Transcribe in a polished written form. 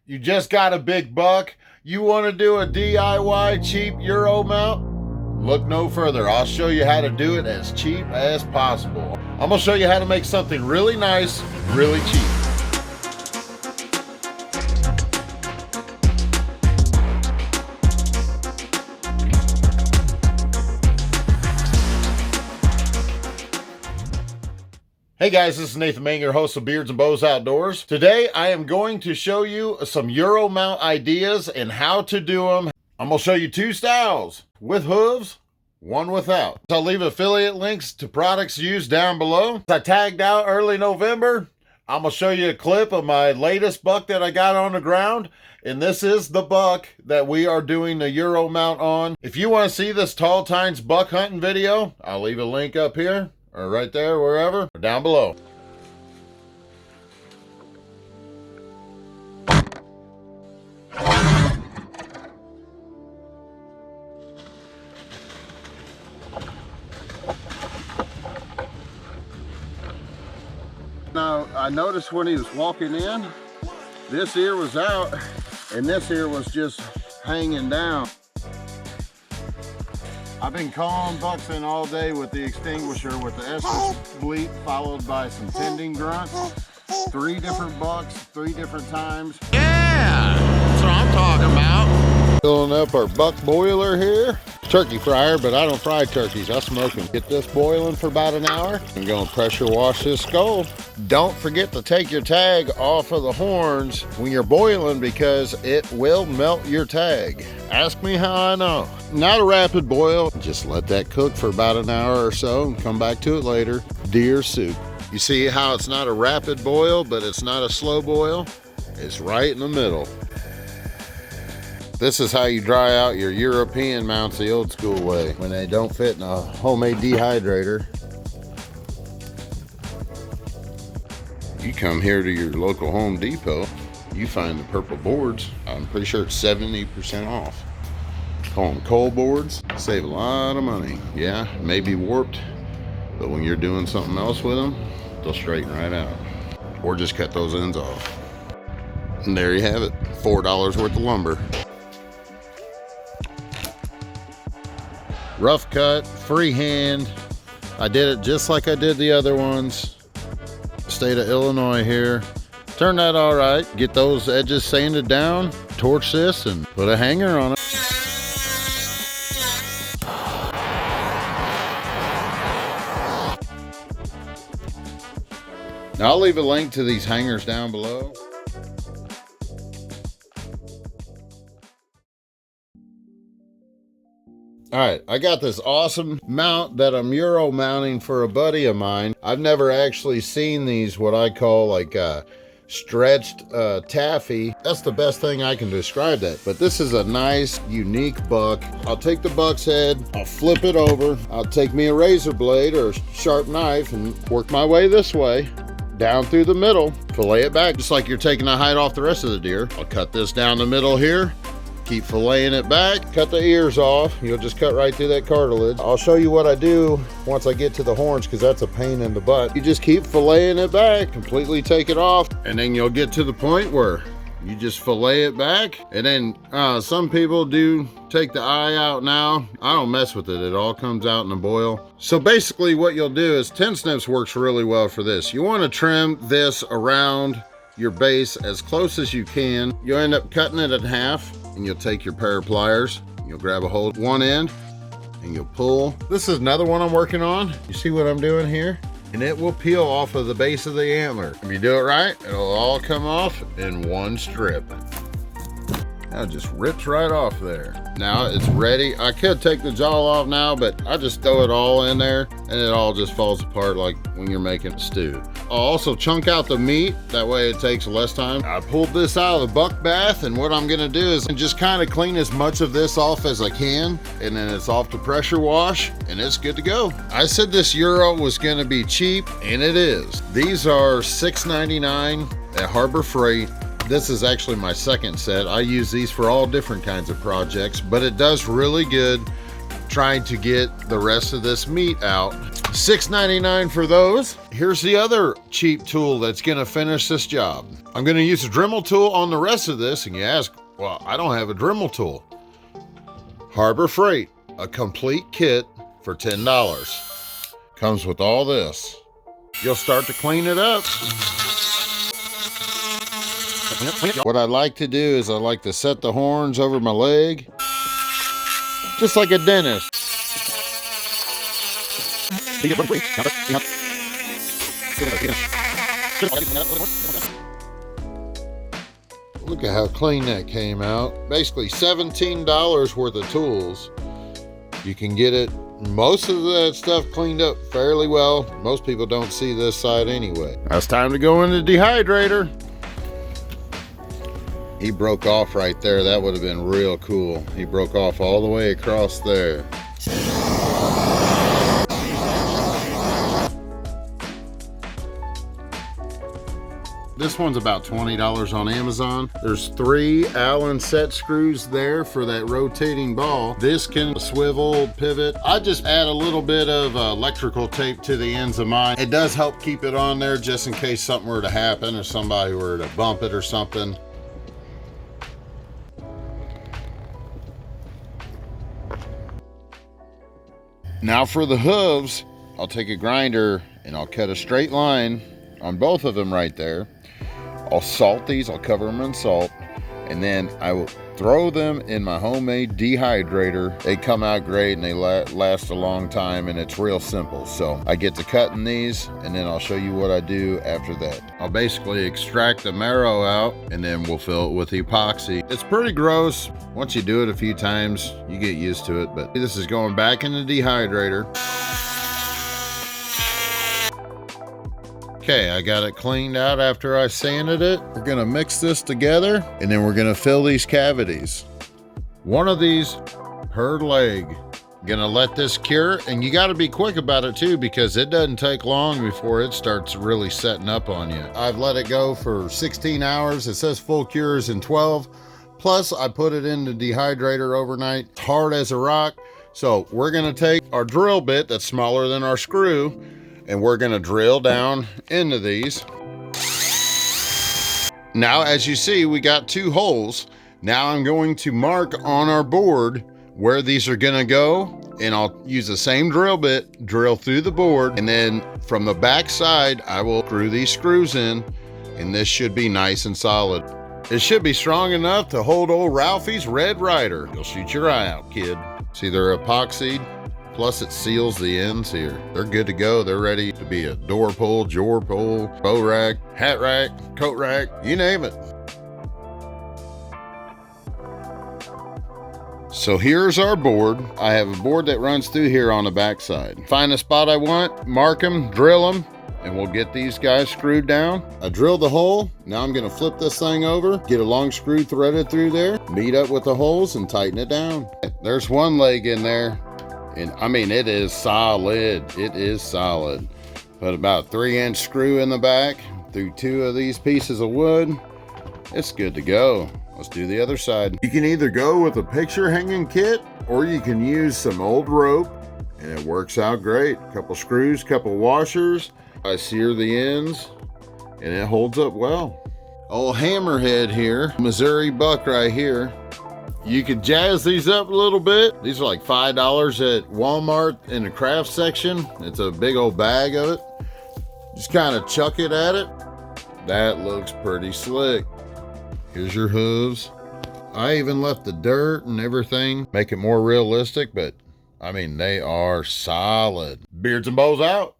You just got a big buck? You want to do a DIY cheap Euro mount? Look no further. I'll show you how to do it as cheap as possible. I'm going to show you how to make something really nice, really cheap. Hey guys, this is Nathan Manger, host of Beards and Bows Outdoors. Today I am going to show you some Euro mount ideas and how to do them. I'm going to show you two styles, with hooves, one without. I'll leave affiliate links to products used down below. I tagged out early November. I'm going to show you a clip of my latest buck that I got on the ground. And this is the buck that we are doing the Euro mount on. If you want to see this Tall Tines buck hunting video, I'll leave a link up here. Or right there, wherever, or down below. Now, I noticed when he was walking in, this ear was out, and this ear was just hanging down. I've been calling bucks in all day with the extinguisher with the estrus bleat followed by some tending grunts. 3 different bucks, 3 different times. Yeah, that's what I'm talking about. Filling up our buck boiler here. Turkey fryer, but I don't fry turkeys, I smoke them. Get this boiling for about an hour. I'm gonna pressure wash this skull. Don't forget to take your tag off of the horns when you're boiling because it will melt your tag. Ask me how I know. Not a rapid boil, just let that cook for about an hour or so and come back to it later. Deer soup. You see how it's not a rapid boil, but it's not a slow boil? It's right in the middle. This is how you dry out your European mounts the old school way when they don't fit in a homemade dehydrator. You come here to your local Home Depot, you find the purple boards. I'm pretty sure it's 70% off. Call them cold boards, save a lot of money. Yeah, maybe warped, but when you're doing something else with them, they'll straighten right out. Or just cut those ends off. And there you have it, $4 worth of lumber. Rough cut, freehand. I did it just like I did the other ones. State of Illinois here. Turn that all right. Get those edges sanded down. Torch this and put a hanger on it. Now I'll leave a link to these hangers down below. All right, I got this awesome mount that I'm Euro mounting for a buddy of mine. I've never actually seen these, what I call like stretched taffy. That's the best thing I can describe that. But this is a nice, unique buck. I'll take the buck's head, I'll flip it over. I'll take me a razor blade or a sharp knife and work my way this way, down through the middle, fillet it back, just like you're taking the hide off the rest of the deer. I'll cut this down the middle here. Keep filleting it back, cut the ears off. You'll just cut right through that cartilage. I'll show you what I do once I get to the horns because that's a pain in the butt. You just keep filleting it back, completely take it off, and then you'll get to the point where you just fillet it back. And then some people do take the eye out now. I don't mess with it. It all comes out in a boil. So basically what you'll do is 10 snips works really well for this. You want to trim this around your base as close as you can. You'll end up cutting it in half. And you'll take your pair of pliers, you'll grab a hold one end and you'll pull. This is another one I'm working on. You see what I'm doing here? And it will peel off of the base of the antler. If you do it right, it'll all come off in one strip. Now it just rips right off there. Now it's ready. I could take the jaw off now, but I just throw it all in there and it all just falls apart like when you're making a stew. I'll also chunk out the meat, that way it takes less time. I pulled this out of the buck bath, and what I'm gonna do is just kind of clean as much of this off as I can, and then it's off to pressure wash, and it's good to go. I said this Euro was gonna be cheap, and it is. These are $6.99 at Harbor Freight. This is actually my second set. I use these for all different kinds of projects, but it does really good trying to get the rest of this meat out. $6.99 for those. Here's the other cheap tool that's gonna finish this job. I'm gonna use a Dremel tool on the rest of this, and you ask, well, I don't have a Dremel tool. Harbor Freight, a complete kit for $10. Comes with all this. You'll start to clean it up. What I like to do is I like to set the horns over my leg, just like a dentist. Look at how clean that came out. Basically $17 worth of tools. You can get it, most of that stuff cleaned up fairly well. Most people don't see this side anyway. Now it's time to go in the dehydrator. He broke off right there. That would have been real cool. He broke off all the way across there. This one's about $20 on Amazon. There's 3 Allen set screws there for that rotating ball. This can swivel, pivot. I just add a little bit of electrical tape to the ends of mine. It does help keep it on there just in case something were to happen or somebody were to bump it or something. Now for the hooves, I'll take a grinder and I'll cut a straight line on both of them right there. I'll salt these, I'll cover them in salt, and then I will throw them in my homemade dehydrator. They come out great and they last a long time, and it's real simple. So I get to cutting these, and then I'll show you what I do after that. I'll basically extract the marrow out, and then we'll fill it with epoxy. It's pretty gross. Once you do it a few times, you get used to it, but this is going back in the dehydrator. Okay, I got it cleaned out after I sanded it. We're gonna mix this together, and then we're gonna fill these cavities. One of these per leg. Gonna let this cure, and you gotta be quick about it too, because it doesn't take long before it starts really setting up on you. I've let it go for 16 hours. It says full cures in 12. Plus, I put it in the dehydrator overnight. It's hard as a rock. So we're gonna take our drill bit that's smaller than our screw, and we're gonna drill down into these. Now, as you see, we got 2 holes. Now I'm going to mark on our board where these are gonna go, and I'll use the same drill bit, drill through the board, and then from the back side, I will screw these screws in, and this should be nice and solid. It should be strong enough to hold old Ralphie's Red Ryder. You'll shoot your eye out, kid. See, they're epoxied. Plus it seals the ends here. They're good to go. They're ready to be a door pull, drawer pull, bow rack, hat rack, coat rack, you name it. So here's our board. I have a board that runs through here on the backside. Find the spot I want, mark them, drill them, and we'll get these guys screwed down. I drilled the hole. Now I'm gonna flip this thing over, get a long screw threaded through there, meet up with the holes and tighten it down. There's one leg in there. And I mean, it is solid. It is solid. Put about 3-inch screw in the back through 2 of these pieces of wood. It's good to go. Let's do the other side. You can either go with a picture hanging kit, or you can use some old rope, and it works out great. Couple screws, couple washers. I sear the ends, and it holds up well. Old hammerhead here, Missouri buck right here. You could jazz these up a little bit. These are like $5 at Walmart in the craft section. It's a big old bag of it. Just kind of chuck it at it. That looks pretty slick. Here's your hooves. I even left the dirt and everything, make it more realistic, but I mean, they are solid. Beards and Bows out.